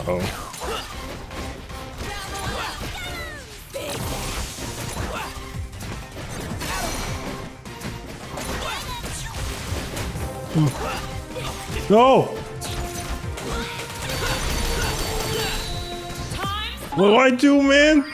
Uh-oh. No! What do I do, man?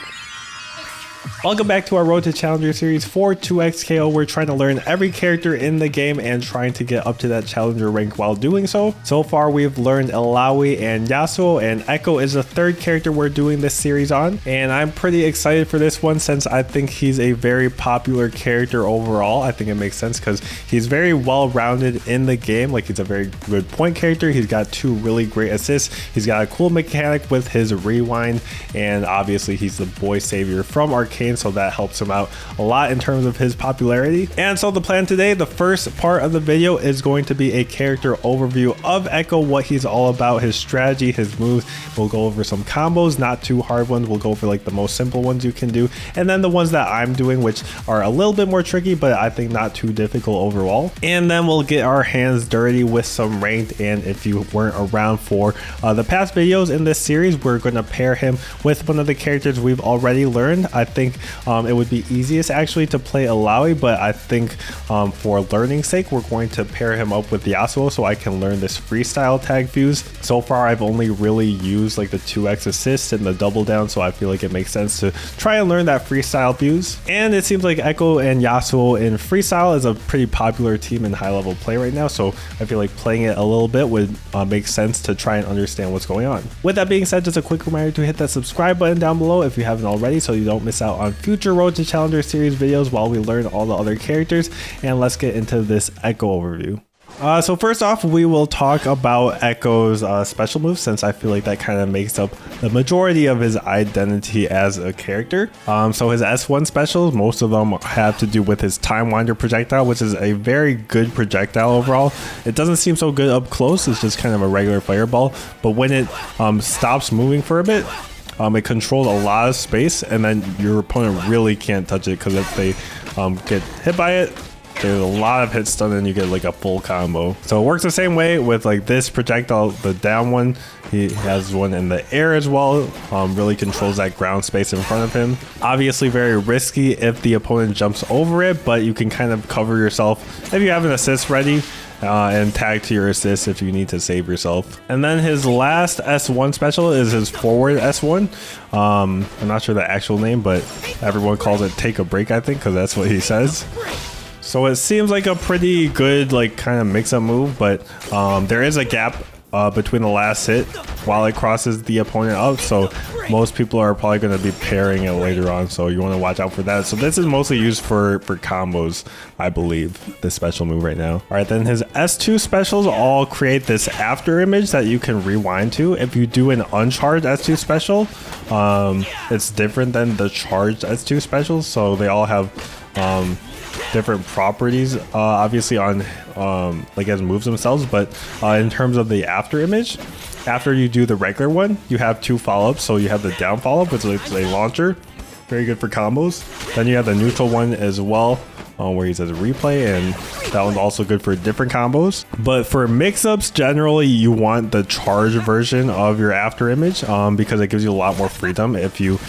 Welcome back to our Road to Challenger series for 2xKO. We're trying to learn every character in the game and trying to get up to that Challenger rank while doing so. So far, we've learned Illaoi and Yasuo, and Ekko is the third character we're doing this series on. And I'm pretty excited for this one since I think he's a very popular character overall. I think it makes sense because he's very well-rounded in the game. Like, he's a very good point character. He's got 2 really great assists. He's got a cool mechanic with his rewind, and obviously he's the boy savior from Arcane, so that helps him out a lot in terms of his popularity. And so the plan today, the first part of the video is going to be a character overview of Ekko, what he's all about, his strategy, his moves. We'll go over some combos, not too hard ones. We'll go over like the most simple ones you can do, and then the ones that I'm doing, which are a little bit more tricky, but I think not too difficult overall. And then we'll get our hands dirty with some ranked. And if you weren't around for the past videos in this series, we're going to pair him with one of the characters we've already learned. I think it would be easiest actually to play Illaoi, but I think for learning's sake, we're going to pair him up with Yasuo so I can learn this freestyle tag fuse. So far, I've only really used like the 2x assist and the double down, so I feel like it makes sense to try and learn that freestyle fuse. And it seems like Ekko and Yasuo in freestyle is a pretty popular team in high level play right now, so I feel like playing it a little bit would make sense to try and understand what's going on. With that being said, just a quick reminder to hit that subscribe button down below if you haven't already, so you don't miss out on future Road to Challenger series videos while we learn all the other characters. And let's get into this Ekko overview. So first off, we will talk about Ekko's special moves, since I feel like that kind of makes up the majority of his identity as a character. So his S1 specials, most of them have to do with his Time Wander projectile, which is a very good projectile overall. It doesn't seem so good up close, it's just kind of a regular fireball, but when it stops moving for a bit, it controls a lot of space, and then your opponent really can't touch it, because if they get hit by it, there's a lot of hit stun and you get like a full combo. So it works the same way with like this projectile, the down one. He has one in the air as well. Really controls that ground space in front of him. Obviously very risky if the opponent jumps over it, but you can kind of cover yourself if you have an assist ready. And tag to your assist if you need to save yourself. And then his last S1 special is his forward S1. I'm not sure the actual name, but everyone calls it take a break, I think, because that's what he says. So it seems like a pretty good like kind of mix-up move, but there is a gap between the last hit while it crosses the opponent up, so most people are probably going to be pairing it later on, so you want to watch out for that. So this is mostly used for combos, I believe, this special move right now. All right, then his S2 specials all create this after image that you can rewind to. If you do an uncharged S2 special, it's different than the charged S2 specials, so they all have different properties obviously on like as moves themselves, but in terms of the after image, after you do the regular one, you have 2 follow-ups. So you have the down follow-up, which is a launcher, very good for combos. Then you have the neutral one as well, where he says replay, and that one's also good for different combos. But for mix-ups, generally you want the charge version of your after image, because it gives you a lot more freedom. If you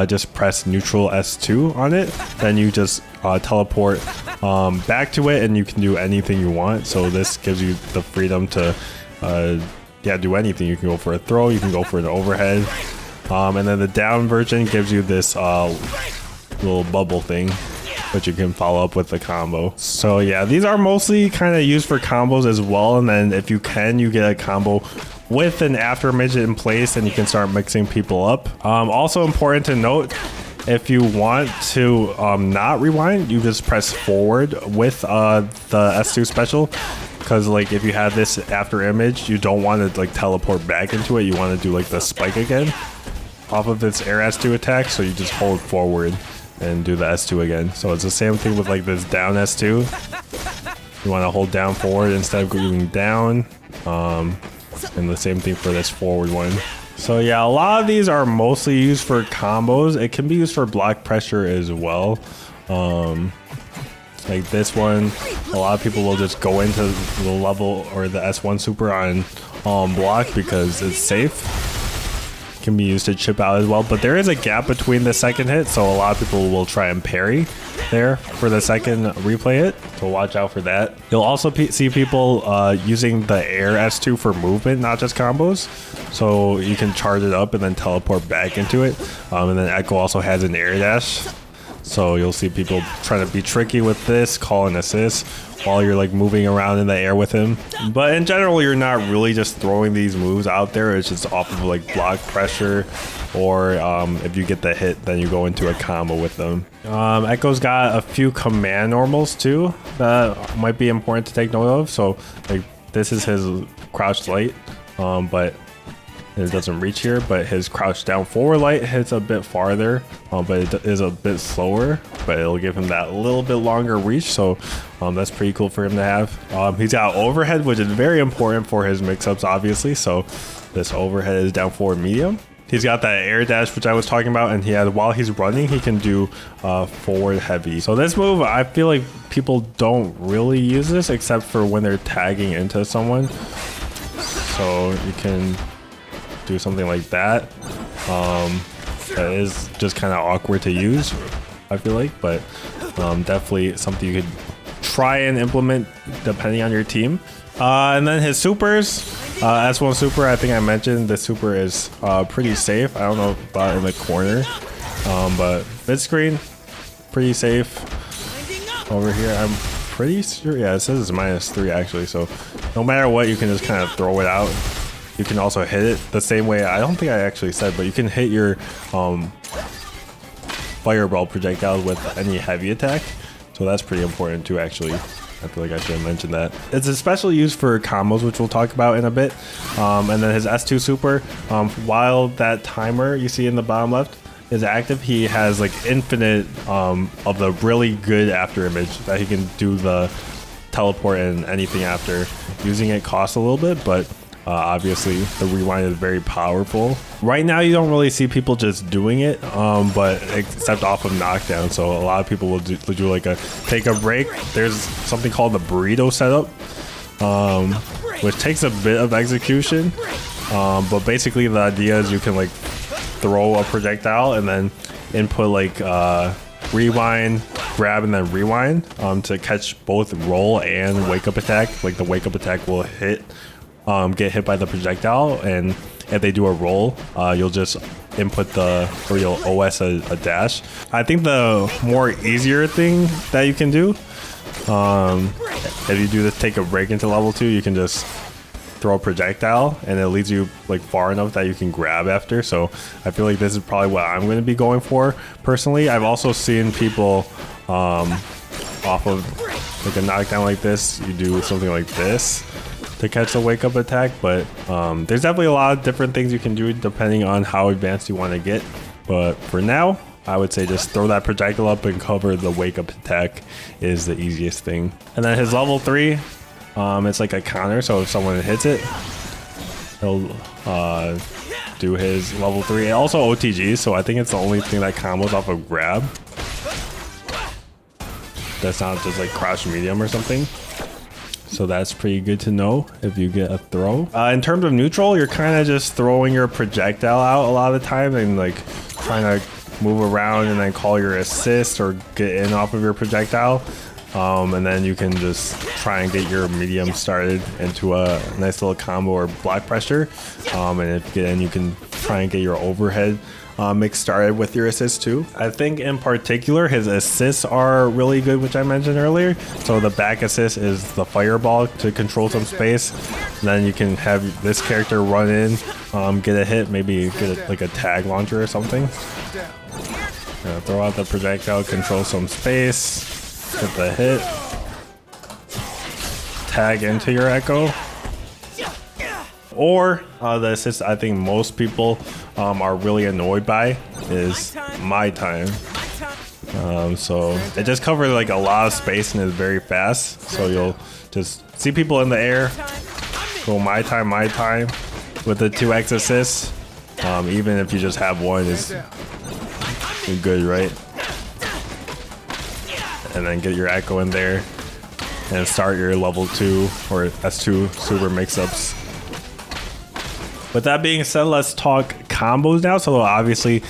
just press neutral S2 on it, then you just teleport back to it and you can do anything you want. So this gives you the freedom to do anything. You can go for a throw, you can go for an overhead, and then the down version gives you this little bubble thing, but you can follow up with the combo. So yeah, these are mostly kind of used for combos as well, and then if you can, you get a combo with an after image in place and you can start mixing people up. Also important to note, if you want to not rewind, you just press forward with the S2 special, because like if you have this after image, you don't want to like teleport back into it. You want to do like the spike again off of this air S2 attack, so you just hold forward and do the S2 again. So it's the same thing with like this down S2. You want to hold down forward instead of going down, and the same thing for this forward one. So yeah, a lot of these are mostly used for combos. It can be used for block pressure as well. Like this one, a lot of people will just go into the level or the S1 super on block because it's safe. can be used to chip out as well, but there is a gap between the second hit, so a lot of people will try and parry there for the second replay hit, so watch out for that. You'll also see people using the air S2 for movement, not just combos, so you can charge it up and then teleport back into it. And then Ekko also has an air dash, so you'll see people trying to be tricky with this, call an assist while you're like moving around in the air with him. But in general, you're not really just throwing these moves out there. It's just off of like block pressure, or if you get the hit, then you go into a combo with them. Ekko's got a few command normals too that might be important to take note of. So like this is his crouched light, but it doesn't reach here, but his crouch down forward light hits a bit farther, but it is a bit slower, but it'll give him that little bit longer reach, so that's pretty cool for him to have. He's got overhead, which is very important for his mix-ups, obviously, so this overhead is down forward medium. He's got that air dash, which I was talking about, and while he's running, he can do forward heavy. So this move, I feel like people don't really use this except for when they're tagging into someone, so you can do something like that. That is just kind of awkward to use, I feel like, but definitely something you could try and implement depending on your team. And then his supers, S1 super, I think I mentioned the super is pretty safe. I don't know about in the corner, but mid screen, pretty safe. Over here, I'm pretty sure, yeah, it says it's -3 actually, so no matter what, you can just kind of throw it out. You can also hit it the same way. I don't think I actually said, but you can hit your fireball projectiles with any heavy attack. So that's pretty important too, actually. I feel like I should have mentioned that. It's especially used for combos, which we'll talk about in a bit. And then his S2 super, while that timer you see in the bottom left is active, he has like infinite of the really good after image that he can do the teleport and anything after. Using it costs a little bit, but obviously the rewind is very powerful. Right now you don't really see people just doing it, but except off of knockdown, so a lot of people will do like a take a break. There's something called the burrito setup, which takes a bit of execution, but basically the idea is you can like throw a projectile and then input like rewind, grab, and then rewind to catch both roll and wake up attack. Like the wake up attack will get hit by the projectile, and if they do a roll, you'll just input or you'll OS a dash. I think the more easier thing that you can do, if you do this take a break into level 2, you can just throw a projectile and it leads you like far enough that you can grab after. So I feel like this is probably what I'm going to be going for personally. I've also seen people off of like a knockdown like this, you do something like this to catch the wake up attack, but there's definitely a lot of different things you can do depending on how advanced you want to get. But for now, I would say just throw that projectile up and cover the wake up attack is the easiest thing. And then his level 3, it's like a counter, so if someone hits it, he'll do his level 3. Also OTG, so I think it's the only thing that combos off of grab. That's not just like crouch medium or something. So that's pretty good to know if you get a throw. In terms of neutral, you're kind of just throwing your projectile out a lot of the time and like trying to move around and then call your assist or get in off of your projectile. And then you can just try and get your medium started into a nice little combo or block pressure. And if you get in, you can try and get your overhead mix started with your assists too. I think in particular his assists are really good, which I mentioned earlier. So the back assist is the fireball to control some space. And then you can have this character run in, get a hit, maybe get like a tag launcher or something. Throw out the projectile, control some space, get the hit, tag into your Ekko. Or the assist I think most people are really annoyed by is my time. So it just covers like a lot of space and is very fast. So you'll just see people in the air, go my time with the 2x assist. Even if you just have one, is good, right? And then get your Ekko in there and start your level 2 or S2 super mix-ups. With that being said, let's talk combos now. So obviously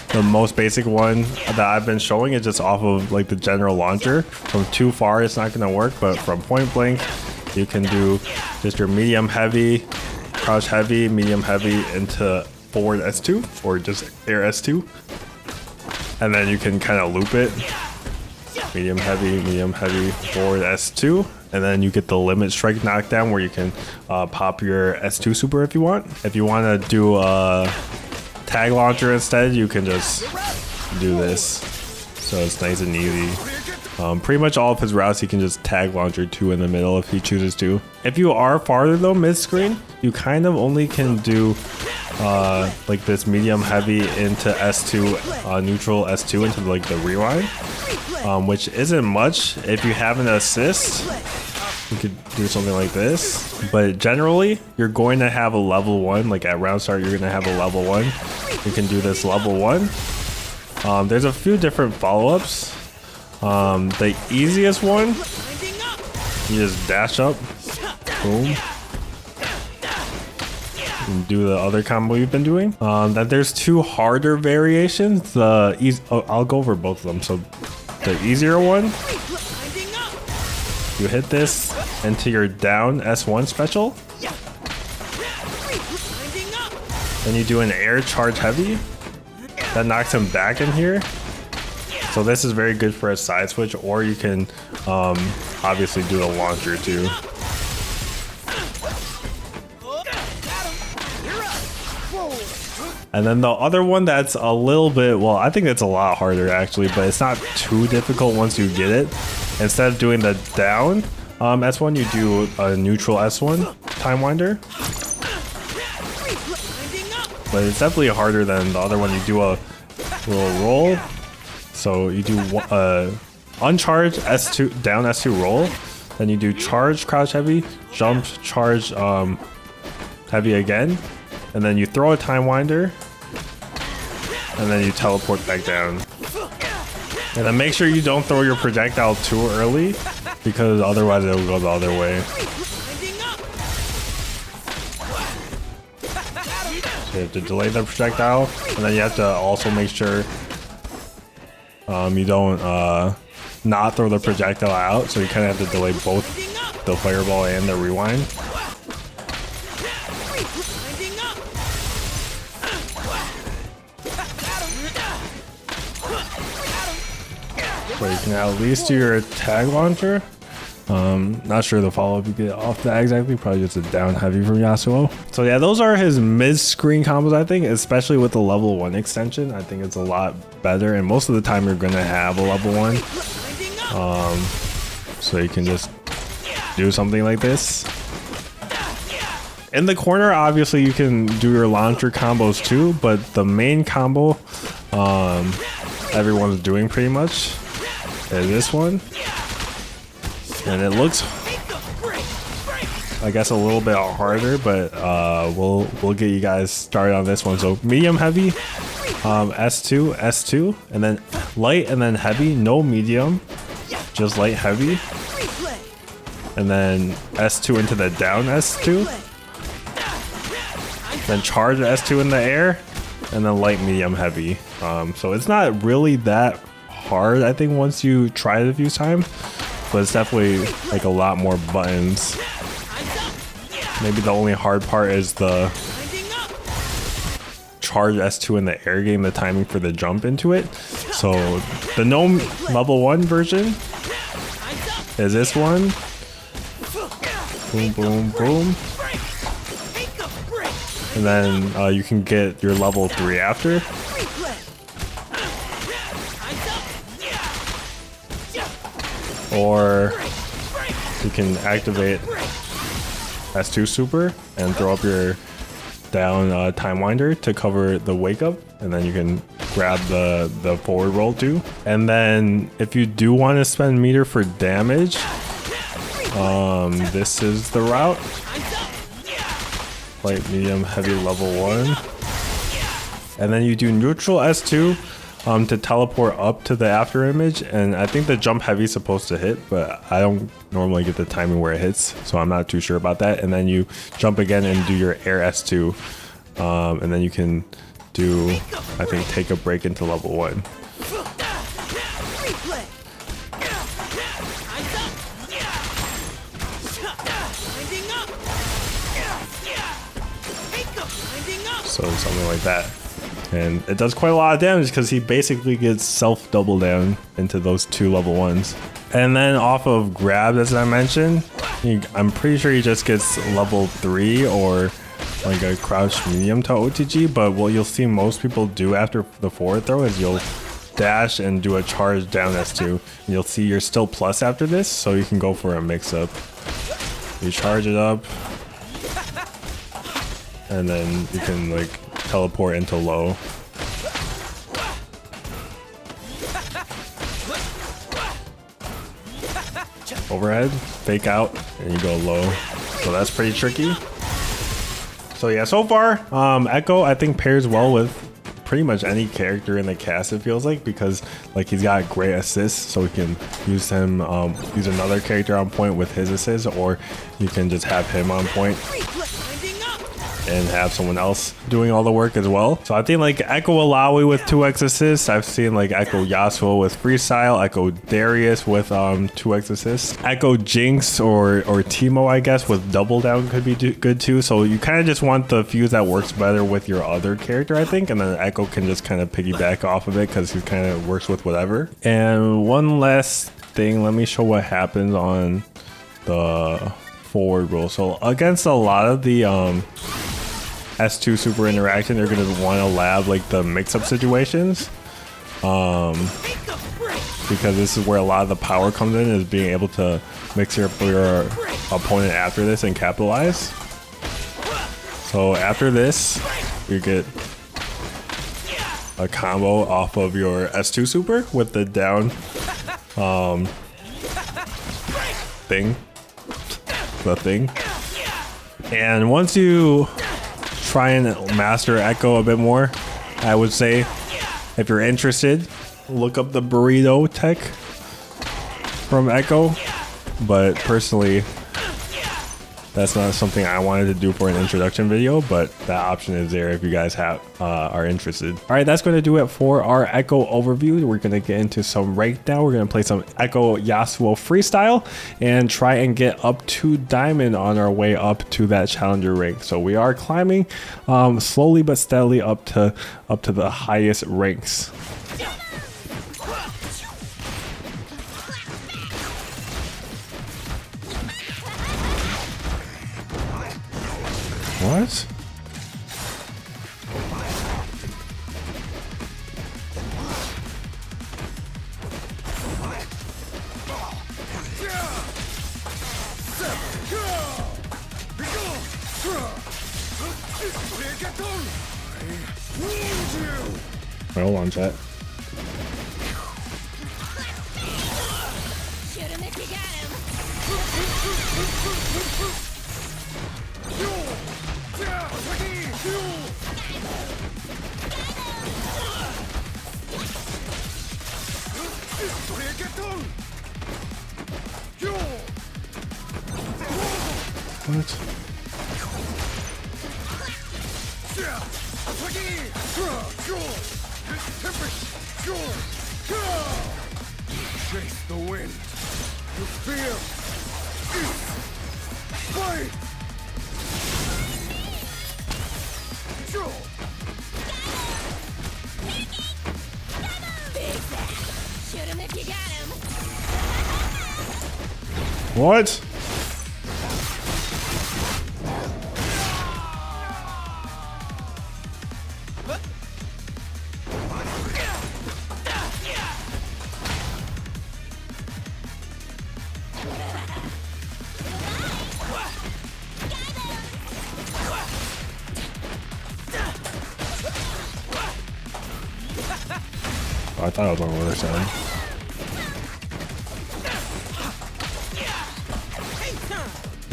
the most basic one that I've been showing is just off of like the general launcher. From too far it's not gonna work, but from point blank you can do just your medium heavy, crouch heavy, medium heavy into forward S2 or just air S2, and then you can kind of loop it, medium heavy, forward S2, and then you get the limit strike knockdown where you can pop your S2 super if you want. If you want to do a tag launcher instead, you can just do this, so it's nice and easy. Pretty much all of his routes he can just tag launcher 2 in the middle if he chooses to. If you are farther though mid-screen, you kind of only can do like this medium heavy into S2, neutral S2 into like the rewind, which isn't much. If you have an assist, you could do something like this, but generally you're going to have a level 1, like at round start you're going to have a level 1. You can do this level 1. There's a few different follow-ups. The easiest one, you just dash up, boom, and do the other combo you've been doing. Then there's 2 harder variations. I'll go over both of them. So the easier one, you hit this into your down S1 special, then you do an air charge heavy that knocks him back in here. So this is very good for a side switch, or you can obviously do the launcher too. And then the other one that's a little bit, well, I think it's a lot harder actually, but it's not too difficult once you get it. Instead of doing the down S1, you do a neutral S1 time winder. But it's definitely harder than the other one. You do a little roll. So you do uncharge S2, down S2 roll, then you do charge crouch heavy, jump charge heavy again, and then you throw a time winder, and then you teleport back down. And then make sure you don't throw your projectile too early, because otherwise it'll go the other way. So you have to delay the projectile, and then you have to also make sure you don't not throw the projectile out, so you kind of have to delay both the fireball and the rewind. So you can at least do your tag launcher. Not sure the follow-up you get off that exactly, probably just a down heavy from Yasuo. So yeah, those are his mid-screen combos, I think, especially with the level 1 extension. I think it's a lot better, and most of the time you're gonna have a level 1. So you can just do something like this. In the corner, obviously you can do your launcher combos too, but the main combo everyone's doing pretty much is this one. And it looks, I guess, a little bit harder, but we'll get you guys started on this one. So medium heavy, S2, S2, and then light, and then heavy. No medium, just light heavy, and then S2 into the down S2, then charge S2 in the air, and then light, medium, heavy. So it's not really that hard, I think, once you try it a few times. But it's definitely like a lot more buttons. Maybe the only hard part is the charge S2 in the air game, the timing for the jump into it. So the gnome level 1 version is this one. Boom, boom, boom. And then you can get your level 3 after. Or you can activate S2 super and throw up your down time winder to cover the wake up, and then you can grab the forward roll too. And then if you do want to spend meter for damage, this is the route. Light, medium, heavy, level 1. And then you do neutral S2 to teleport up to the after image, and I think the jump heavy is supposed to hit, but I don't normally get the timing where it hits, so I'm not too sure about that. And then you jump again and do your air S2, and then you can do, I think, take a break into level 1. So something like that. And it does quite a lot of damage because he basically gets self double down into those 2 level 1s. And then off of grab, as I mentioned, I'm pretty sure he just gets level 3 or like a crouch medium to OTG. But what you'll see most people do after the forward throw is you'll dash and do a charge down S2. And you'll see you're still plus after this, so you can go for a mix up. You charge it up, and then you can like teleport into low. Overhead, fake out, and you go low. So that's pretty tricky. So yeah, so far, Ekko I think pairs well with pretty much any character in the cast, it feels like, because like he's got great assists, so we can use him, use another character on point with his assists, or you can just have him on point and have someone else doing all the work as well. So I think like Ekko Alawi with 2x assists. I've seen like Ekko Yasuo with freestyle, Ekko Darius with 2x assists, Ekko Jinx or Teemo, I guess, with double down could be good too. So you kind of just want the fuse that works better with your other character, I think, and then Ekko can just kind of piggyback off of it because he kind of works with whatever. And one last thing, let me show what happens on the forward roll. So against a lot of the S2 super interaction, they're going to want to lab like the mix-up situations, because this is where a lot of the power comes in, is being able to mix your opponent after this and capitalize. So after this, you get a combo off of your S2 super with the down thing. And once you try and master Ekko a bit more, I would say, if you're interested, look up the burrito tech from Ekko. But personally, that's not something I wanted to do for an introduction video, but that option is there if you guys are interested. All right, that's going to do it for our Ekko overview. We're going to get into some rank now. We're going to play some Ekko Yasuo freestyle and try and get up to diamond on our way up to that challenger rank. So we are climbing slowly but steadily up to the highest ranks. What? Hold on, chat. Shoot him if you got him. What? Chase the wind. The fear is fight. Shoot him if you got him. What? Oh, I thought I was on the other side.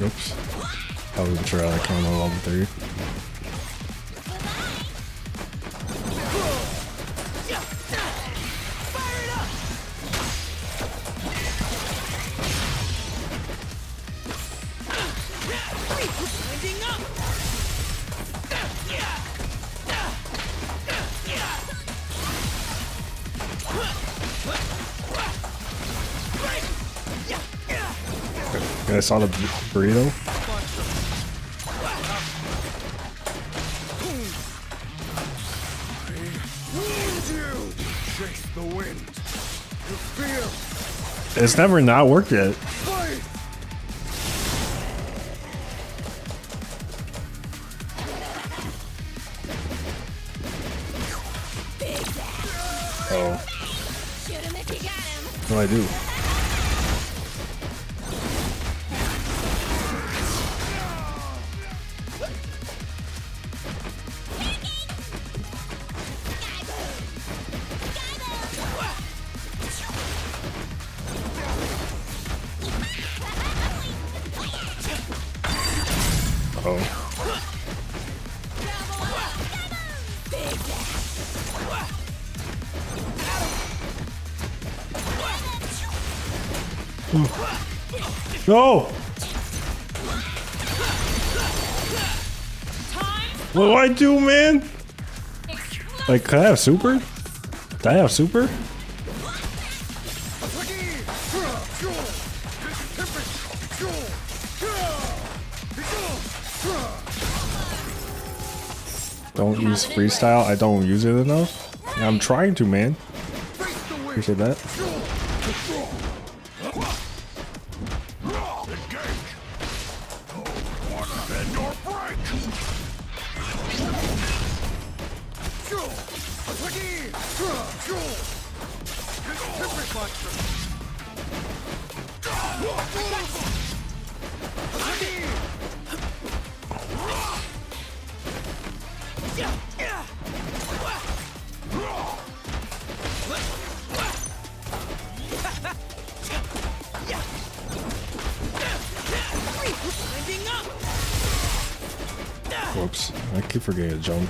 Oops. I wasn't sure I came on level 3. I saw the burrito. Chase the wind. You fear. It's never not worked yet. Fight. Oh, Shoot him if you got him. what do I do? Oh. No! What do I do, man? Like, can I have super? Did I have super? Don't use freestyle. I don't use it enough. I'm trying to, man. Appreciate that. Whoops. I keep forgetting to jump.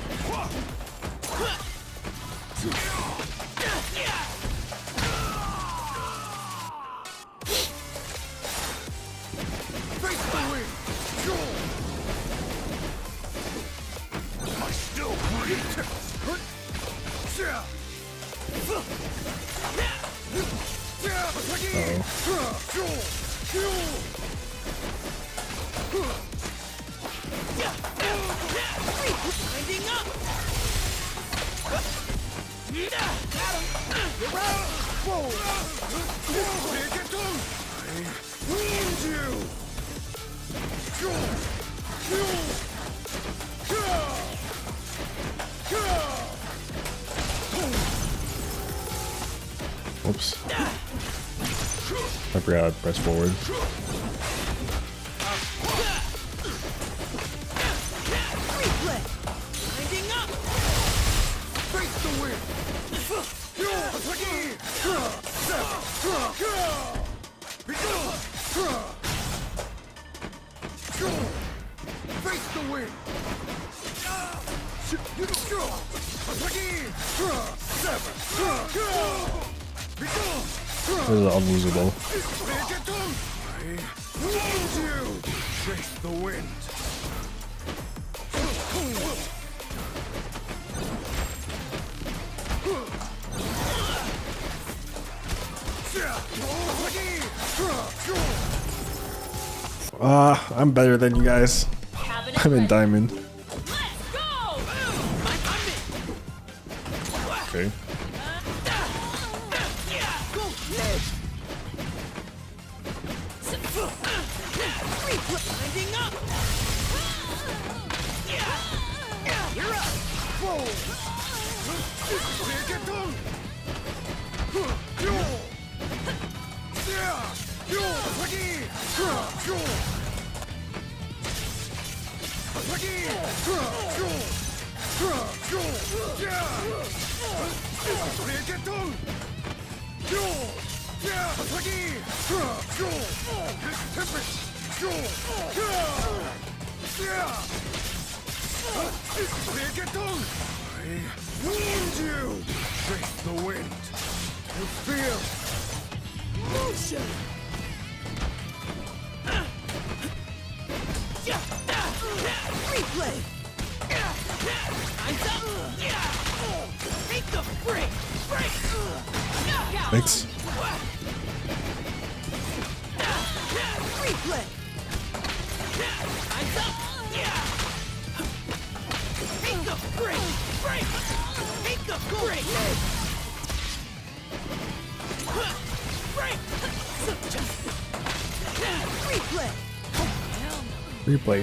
Oops. I forgot to press forward. This is unlosable. Chase the wind. I'm better than you guys. I'm in diamond. Okay. Chase the wind. You feel motion. Replay. Take the break. Thanks. Replay. Take the break! Break! Take the break! Break! Replay! Replay.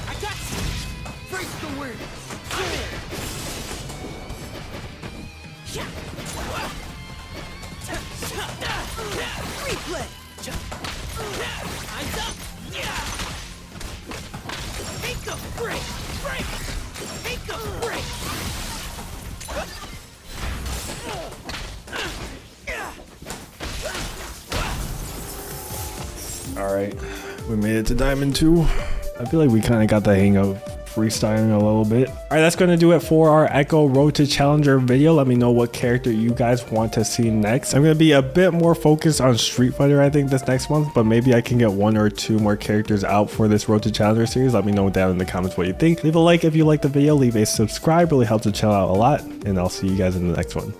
I got you! Face the wind. Replay! Eyes up! Take the break! Break! Take the break! All right, we made it to Diamond 2. I feel like we kind of got the hang of freestyling a little bit. All right, that's going to do it for our Ekko Road to Challenger video. Let me know what character you guys want to see next. I'm going to be a bit more focused on Street Fighter, I think, this next month, but maybe I can get 1 or 2 more characters out for this Road to Challenger series. Let me know down in the comments what you think. Leave a like if you liked the video, leave a subscribe, really helps the channel out a lot, and I'll see you guys in the next one.